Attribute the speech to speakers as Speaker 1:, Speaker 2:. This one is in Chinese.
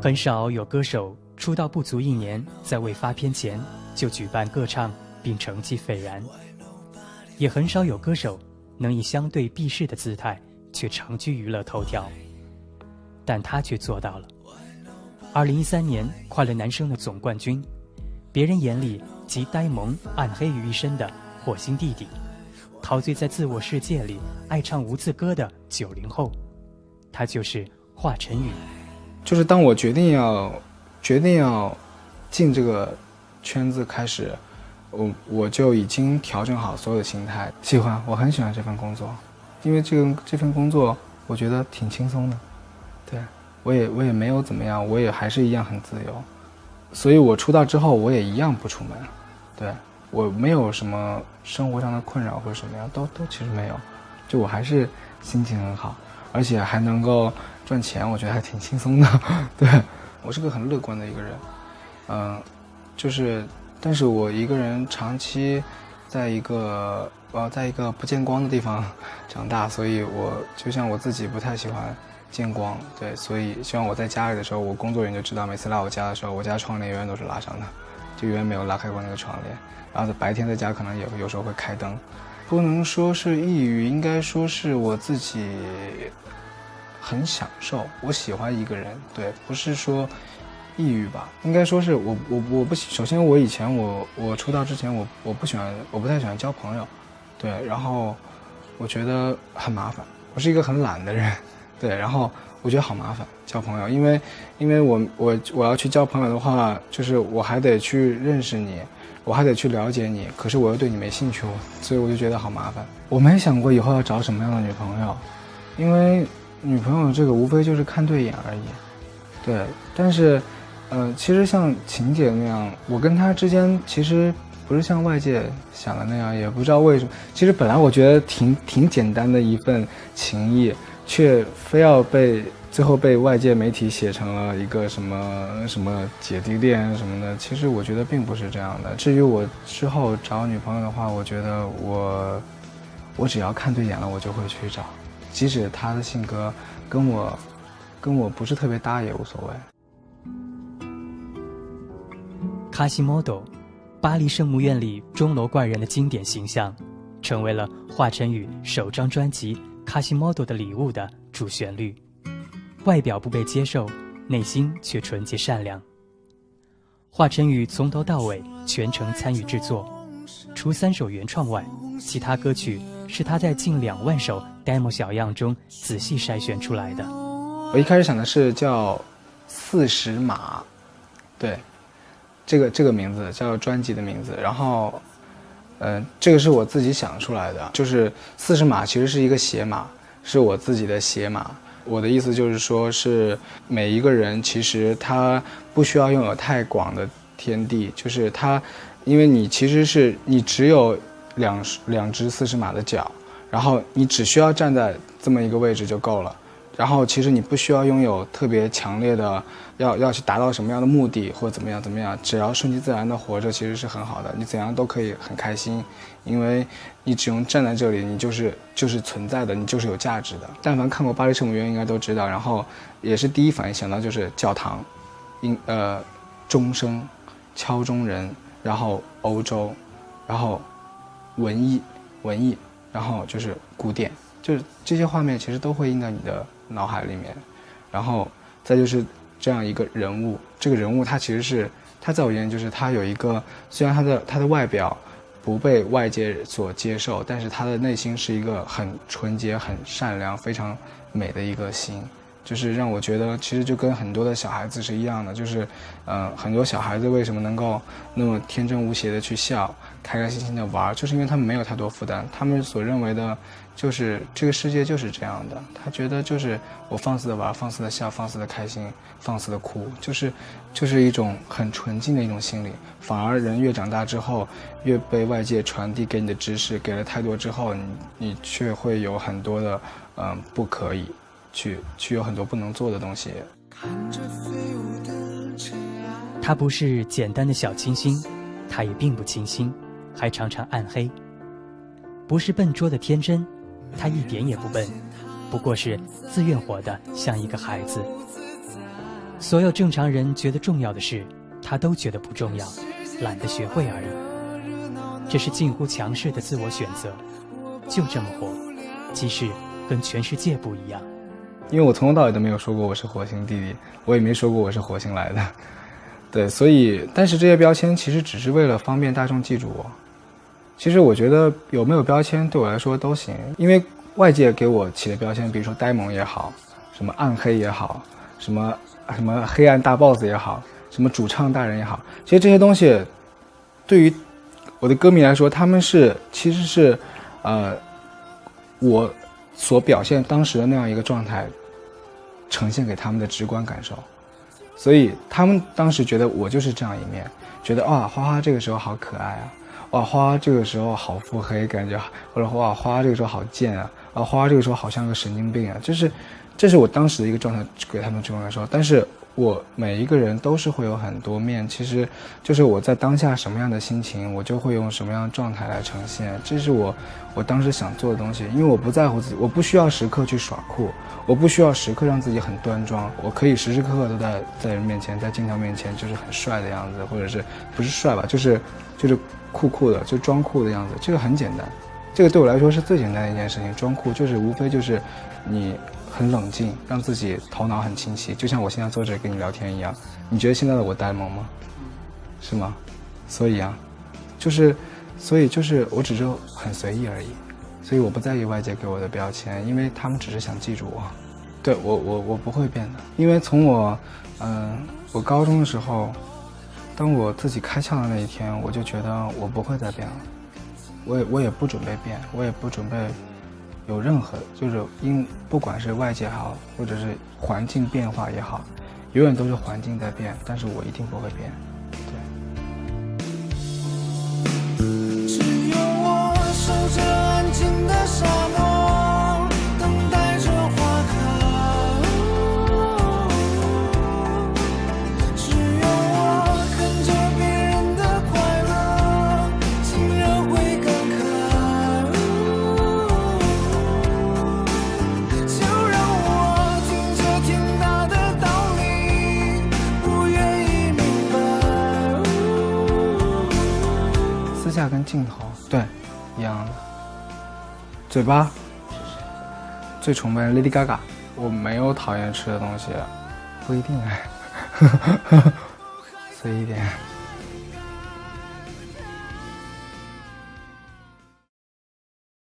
Speaker 1: 很少有歌手出道不足1年，在未发片前就举办歌唱并成绩斐然，也很少有歌手能以相对避世的姿态却长居娱乐头条，但他却做到了。2013年快乐男声的总冠军，别人眼里集呆萌暗黑于一身的火星弟弟，陶醉在自我世界里爱唱无字歌的90后，他就是华晨宇。
Speaker 2: 就是当我决定要进这个圈子开始，我就已经调整好所有的心态，喜欢，我很喜欢这份工作，因为这份工作我觉得挺轻松的，对，我也没有怎么样，我也还是一样很自由，所以我出道之后我也一样不出门，对，我没有什么生活上的困扰或者什么样，都其实没有，就我还是心情很好，而且还能够赚钱，我觉得还挺轻松的。对，我是个很乐观的一个人，但是我一个人长期在一个不见光的地方长大，所以我就像我自己不太喜欢见光，对，所以希望我在家里的时候，我工作人员就知道，每次来我家的时候，我家窗帘永远都是拉上的，就永远没有拉开过那个窗帘，然后白天在家可能有时候会开灯，不能说是抑郁，应该说是我自己很享受，我喜欢一个人，对，不是说抑郁吧，应该说是我不，首先我以前我出道之前我不太喜欢交朋友，对，然后我觉得很麻烦，我是一个很懒的人，对，然后我觉得好麻烦交朋友，因为我要去交朋友的话，就是我还得去认识你，我还得去了解你，可是我又对你没兴趣，所以我就觉得好麻烦。我没想过以后要找什么样的女朋友，因为女朋友这个无非就是看对眼而已，对，但是其实像晴姐那样，我跟她之间其实不是像外界想的那样，也不知道为什么，其实本来我觉得挺简单的一份情谊，却非要最后被外界媒体写成了一个什么姐弟恋什么的，其实我觉得并不是这样的。至于我之后找女朋友的话，我觉得我只要看对眼了，我就会去找，即使她的性格跟我不是特别搭也无所谓。
Speaker 1: 卡西莫多，巴黎圣母院里钟楼怪人的经典形象，成为了华晨宇首张专辑《卡西莫多的礼物》的主旋律。外表不被接受，内心却纯洁善良。华晨宇从头到尾全程参与制作，除3首原创外，其他歌曲是他在近2万首 demo 小样中仔细筛选出来的。
Speaker 2: 我一开始想的是叫40码，对，这个名字叫专辑的名字，然后这个是我自己想出来的，就是40码其实是一个写码，是我自己的写码。我的意思就是说，是每一个人其实他不需要拥有太广的天地，就是他，因为你其实是你只有两只40码的脚，然后你只需要站在这么一个位置就够了。然后其实你不需要拥有特别强烈的要去达到什么样的目的或怎么样，只要顺其自然的活着其实是很好的，你怎样都可以很开心，因为你只用站在这里，你就是存在的，你就是有价值的。但凡看过巴黎圣母院应该都知道，然后也是第一反应想到就是教堂，钟声，敲钟人，然后欧洲，然后文艺，然后就是古典，就是这些画面其实都会印在你的脑海里面，然后再就是这样一个人物，这个人物他其实是他在我眼里就是他有一个，虽然他的外表不被外界所接受，但是他的内心是一个很纯洁、很善良、非常美的一个心，就是让我觉得其实就跟很多的小孩子是一样的，就是很多小孩子为什么能够那么天真无邪的去笑，开开心心的玩，就是因为他们没有太多负担，他们所认为的就是这个世界就是这样的，他觉得就是我放肆的玩，放肆的笑，放肆的开心，放肆的哭，就是一种很纯净的一种心理。反而人越长大之后，越被外界传递给你的知识给了太多之后，你却会有很多的不可以去有很多不能做的东西。
Speaker 1: 他不是简单的小清新，他也并不清新，还常常暗黑。不是笨拙的天真，他一点也不笨，不过是自愿活得像一个孩子。所有正常人觉得重要的事，他都觉得不重要，懒得学会而已。这是近乎强势的自我选择，就这么活，即使跟全世界不一样。
Speaker 2: 因为我从头到尾都没有说过我是火星弟弟，我也没说过我是火星来的。对，所以但是这些标签其实只是为了方便大众记住我。其实我觉得有没有标签对我来说都行，因为外界给我起的标签，比如说呆萌也好，什么暗黑也好，什么黑暗大 boss 也好，什么主唱大人也好，其实这些东西对于我的歌迷来说，他们其实是我所表现当时的那样一个状态呈现给他们的直观感受，所以他们当时觉得我就是这样一面，觉得哇，花花这个时候好可爱啊，哇，花花这个时候好腹黑感觉，或者哇，花花这个时候好贱啊，花花这个时候好像个神经病啊，这是我当时的一个状态给他们直观感受。但是我每一个人都是会有很多面，其实就是我在当下什么样的心情，我就会用什么样的状态来呈现，这是我当时想做的东西。因为我不在乎自己，我不需要时刻去耍酷，我不需要时刻让自己很端庄，我可以时时刻刻都在人面前，在镜头面前就是很帅的样子，或者是不是帅吧，就是酷酷的，就装酷的样子，这个很简单，这个对我来说是最简单的一件事情。装酷就是无非就是你很冷静，让自己头脑很清晰，就像我现在坐这跟你聊天一样。你觉得现在的我呆萌吗？是吗？所以就是我只是很随意而已，所以我不在意外界给我的标签，因为他们只是想记住我。对，我不会变的，因为从我高中的时候，当我自己开窍的那一天，我就觉得我不会再变了，我也不准备变，我也不准备有任何，就是不管是外界好，或者是环境变化也好，永远都是环境在变，但是我一定不会变。对。只有我守着安静的沙漠，等待着花开。只有我看着别人的快乐，竟然会感慨。就让我听着天大的道理，不愿意明白。私下跟镜头对一样的。嘴巴最崇拜 Lady Gaga， 我没有讨厌吃的东西，不一定哎，随意点。